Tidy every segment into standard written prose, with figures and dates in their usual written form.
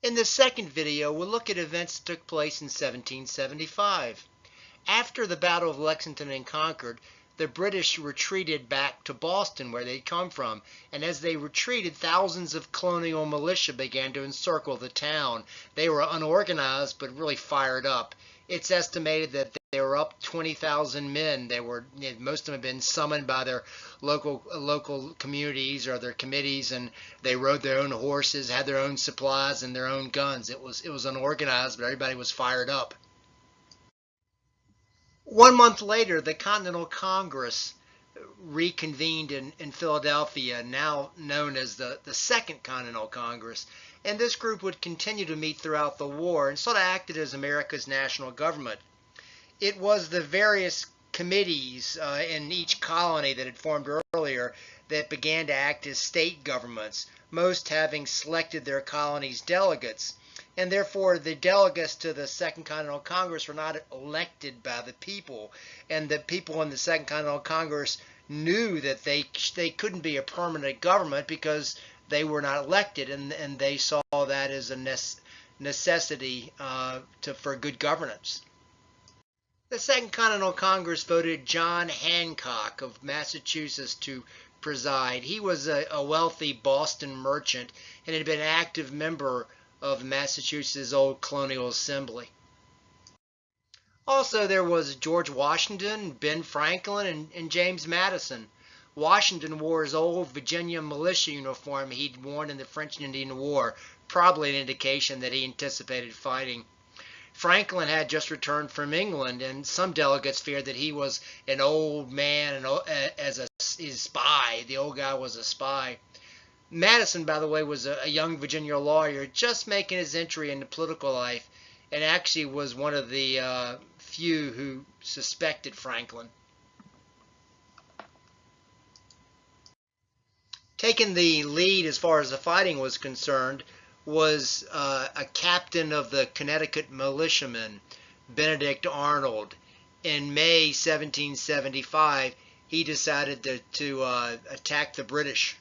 In the second video, we'll look at events that took place in 1775. After the Battle of Lexington and Concord, the British retreated back to Boston, where they'd come from, and as they retreated, thousands of colonial militia began to encircle the town. They were unorganized, but really fired up. It's estimated that they were up 20,000 men. Most of them had been summoned by their local communities or their committees, and they rode their own horses, had their own supplies and their own guns. It was unorganized, but everybody was fired up. 1 month later, the Continental Congress reconvened in Philadelphia, now known as the Second Continental Congress, and this group would continue to meet throughout the war and sort of acted as America's national government. It was the various committees in each colony that had formed earlier that began to act as state governments, most having selected their colonies' delegates. And therefore, the delegates to the Second Continental Congress were not elected by the people. And the people in the Second Continental Congress knew that they couldn't be a permanent government because they were not elected, and they saw that as a necessity for good governance. The Second Continental Congress voted John Hancock of Massachusetts to preside. He was a wealthy Boston merchant and had been an active member of Massachusetts' old colonial assembly. Also, there was George Washington, Ben Franklin, and James Madison. Washington wore his old Virginia militia uniform he'd worn in the French and Indian War, probably an indication that he anticipated fighting. Franklin had just returned from England, and some delegates feared that he was an old man as a spy. The old guy was a spy. Madison, by the way, was a young Virginia lawyer just making his entry into political life, and actually was one of the few who suspected Franklin. Taking the lead as far as the fighting was concerned was a captain of the Connecticut militiamen, Benedict Arnold. In May 1775, he decided to attack the British.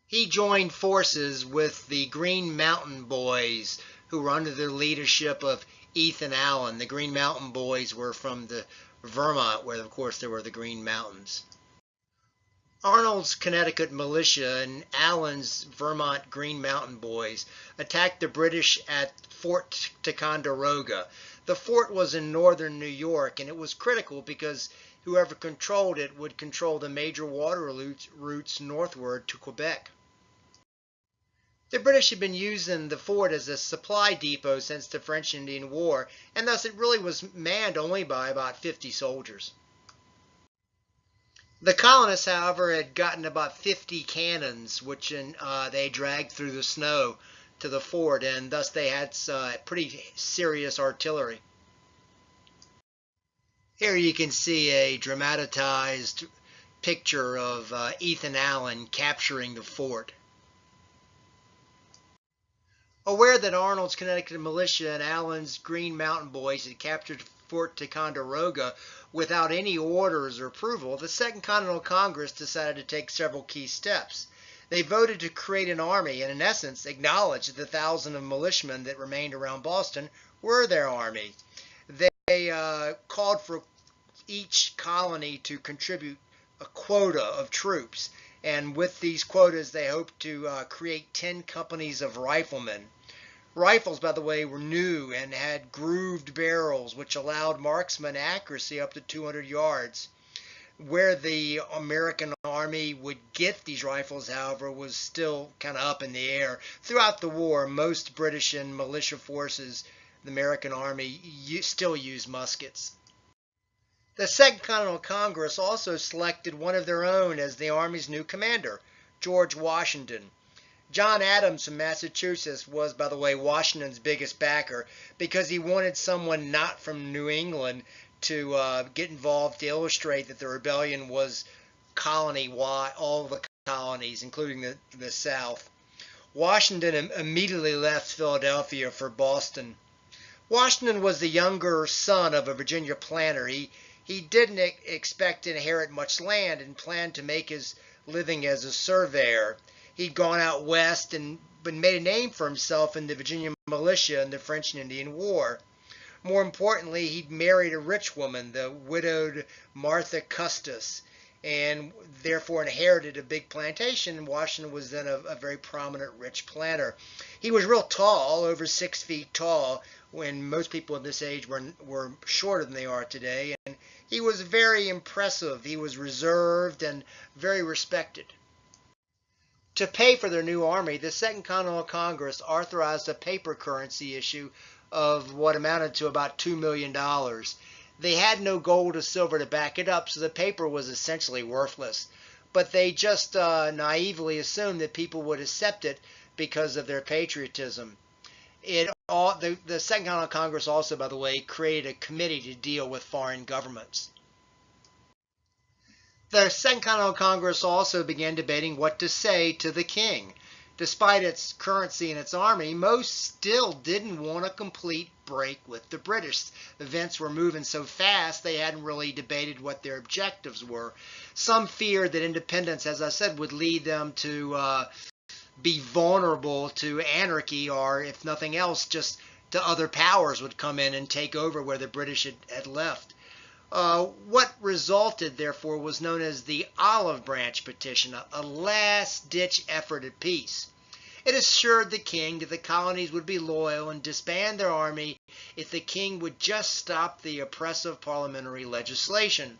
He joined forces with the Green Mountain Boys, who were under the leadership of Ethan Allen. The Green Mountain Boys were from the Vermont, where of course there were the Green Mountains. Arnold's Connecticut militia and Allen's Vermont Green Mountain Boys attacked the British at Fort Ticonderoga. The fort was in northern New York, and it was critical because whoever controlled it would control the major water routes northward to Quebec. The British had been using the fort as a supply depot since the French Indian War, and thus it really was manned only by about 50 soldiers. The colonists, however, had gotten about 50 cannons, which they dragged through the snow to the fort, and thus they had pretty serious artillery. Here you can see a dramatized picture of Ethan Allen capturing the fort. Aware that Arnold's Connecticut militia and Allen's Green Mountain Boys had captured Fort Ticonderoga without any orders or approval, the Second Continental Congress decided to take several key steps. They voted to create an army and, in essence, acknowledged that the 1,000 of militiamen that remained around Boston were their army. They called for each colony to contribute a quota of troops, and with these quotas they hoped to create 10 companies of riflemen. Rifles, by the way, were new and had grooved barrels, which allowed marksman accuracy up to 200 yards. Where the American Army would get these rifles, however, was still kind of up in the air. Throughout the war, most British and militia forces, the American Army, still used muskets. The Second Continental Congress also selected one of their own as the Army's new commander, George Washington. John Adams from Massachusetts was, by the way, Washington's biggest backer because he wanted someone not from New England to get involved to illustrate that the rebellion was colony-wide, all the colonies, including the South. Washington immediately left Philadelphia for Boston. Washington was the younger son of a Virginia planter. He didn't expect to inherit much land and planned to make his living as a surveyor. He'd gone out west and made a name for himself in the Virginia militia in the French and Indian War. More importantly, he married a rich woman, the widowed Martha Custis, and therefore inherited a big plantation. Washington was then a very prominent rich planter. He was real tall, over 6 feet tall, when most people in this age were shorter than they are today, and he was very impressive. He was reserved and very respected. To pay for their new army, the Second Continental Congress authorized a paper currency issue of what amounted to about $2 million. They had no gold or silver to back it up, so the paper was essentially worthless. But they just naively assumed that people would accept it because of their patriotism. The Second Continental Congress also, by the way, created a committee to deal with foreign governments. The Second Continental Congress also began debating what to say to the king. Despite its currency and its army, most still didn't want a complete break with the British. Events were moving so fast they hadn't really debated what their objectives were. Some feared that independence, as I said, would lead them to be vulnerable to anarchy, or if nothing else, just to other powers would come in and take over where the British had left. What resulted, therefore, was known as the Olive Branch Petition, a last-ditch effort at peace. It assured the king that the colonies would be loyal and disband their army if the king would just stop the oppressive parliamentary legislation.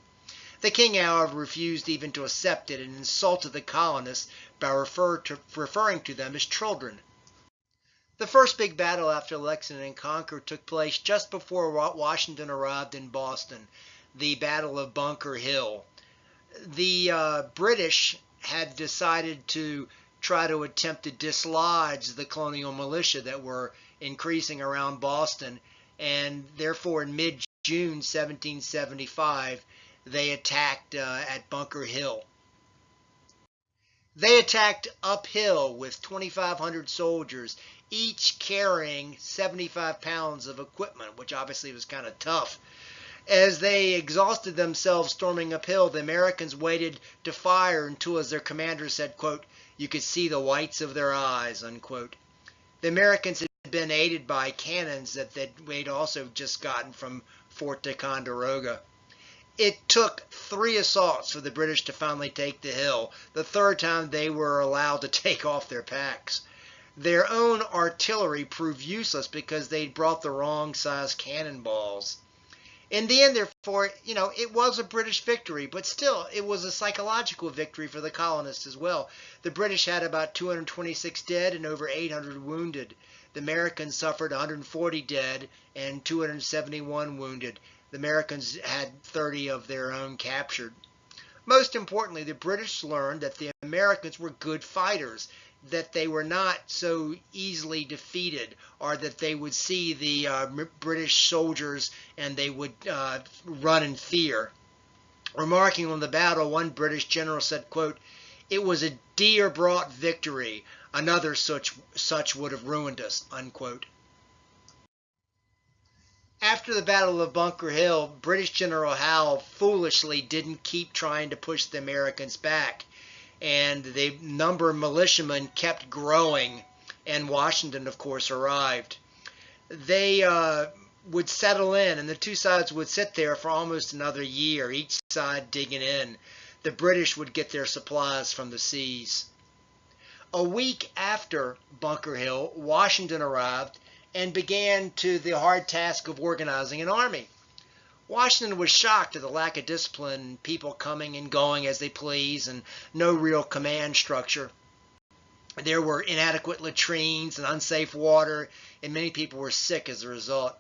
The king, however, refused even to accept it and insulted the colonists by referring to them as children. The first big battle after Lexington and Concord took place just before Washington arrived in Boston, the Battle of Bunker Hill. The British had decided to try to attempt to dislodge the colonial militia that were increasing around Boston, and therefore in mid-June 1775 they attacked at Bunker Hill. They attacked uphill with 2,500 soldiers, each carrying 75 pounds of equipment, which obviously was kind of tough. As they exhausted themselves storming uphill, the Americans waited to fire until, as their commander said, quote, "you could see the whites of their eyes," unquote. The Americans had been aided by cannons that they'd also just gotten from Fort Ticonderoga. It took 3 assaults for the British to finally take the hill, the third time they were allowed to take off their packs. Their own artillery proved useless because they'd brought the wrong size cannonballs. In the end, therefore, it was a British victory, but still, it was a psychological victory for the colonists as well. The British had about 226 dead and over 800 wounded. The Americans suffered 140 dead and 271 wounded. The Americans had 30 of their own captured. Most importantly, the British learned that the Americans were good fighters, that they were not so easily defeated, or that they would see the British soldiers and they would run in fear. Remarking on the battle, one British general said, quote, "it was a deer-brought victory. Another such would have ruined us," unquote. After the Battle of Bunker Hill, British General Howe foolishly didn't keep trying to push the Americans back, and the number of militiamen kept growing, and Washington, of course, arrived. They would settle in, and the two sides would sit there for almost another year, each side digging in. The British would get their supplies from the seas. A week after Bunker Hill, Washington arrived and began the hard task of organizing an army. Washington was shocked at the lack of discipline, people coming and going as they please, and no real command structure. There were inadequate latrines and unsafe water, and many people were sick as a result.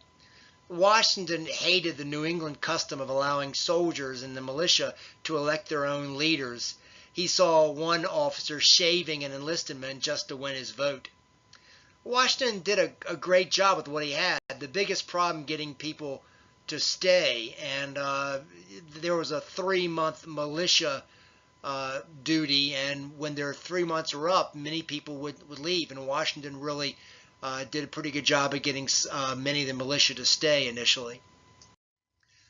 Washington hated the New England custom of allowing soldiers and the militia to elect their own leaders. He saw one officer shaving an enlisted man just to win his vote. Washington did a great job with what he had. The biggest problem getting people to stay, and there was a 3-month militia duty, and when their 3 months were up, many people would leave, and Washington really did a pretty good job of getting many of the militia to stay initially.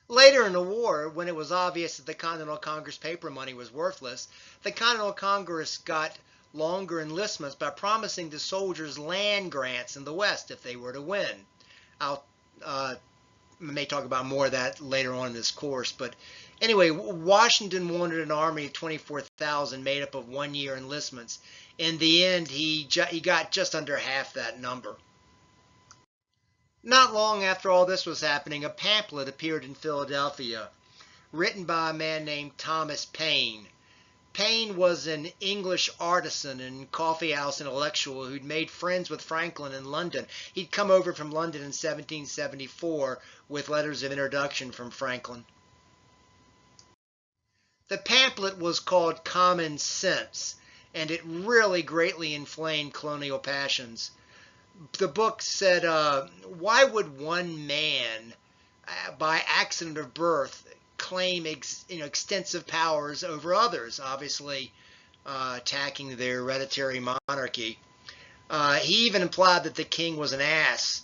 Later in the war, when it was obvious that the Continental Congress paper money was worthless, the Continental Congress got longer enlistments by promising the soldiers land grants in the West if they were to win. I may talk about more of that later on in this course, but anyway, Washington wanted an army of 24,000 made up of one-year enlistments. In the end, he got just under half that number. Not long after all this was happening, a pamphlet appeared in Philadelphia, written by a man named Thomas Paine. Paine was an English artisan and coffeehouse intellectual who'd made friends with Franklin in London. He'd come over from London in 1774 with letters of introduction from Franklin. The pamphlet was called Common Sense, and it really greatly inflamed colonial passions. The book said, why would one man, by accident of birth, claim extensive powers over others, obviously attacking their hereditary monarchy. He even implied that the king was an ass,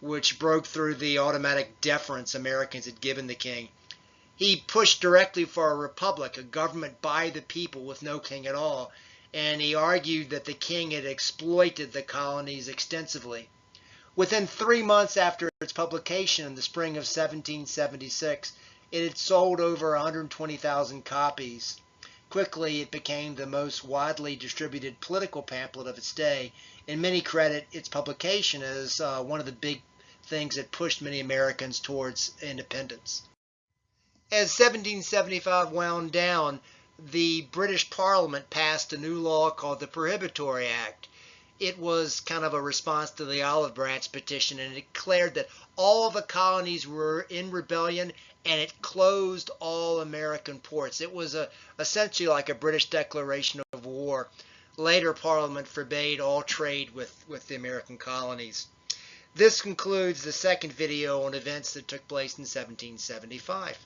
which broke through the automatic deference Americans had given the king. He pushed directly for a republic, a government by the people with no king at all, and he argued that the king had exploited the colonies extensively. Within 3 months after its publication in the spring of 1776, it had sold over 120,000 copies. Quickly, it became the most widely distributed political pamphlet of its day, and many credit its publication as one of the big things that pushed many Americans towards independence. As 1775 wound down, the British Parliament passed a new law called the Prohibitory Act. It was kind of a response to the Olive Branch Petition, and it declared that all the colonies were in rebellion, and it closed all American ports. It was essentially like a British declaration of war. Later, Parliament forbade all trade with the American colonies. This concludes the second video on events that took place in 1775.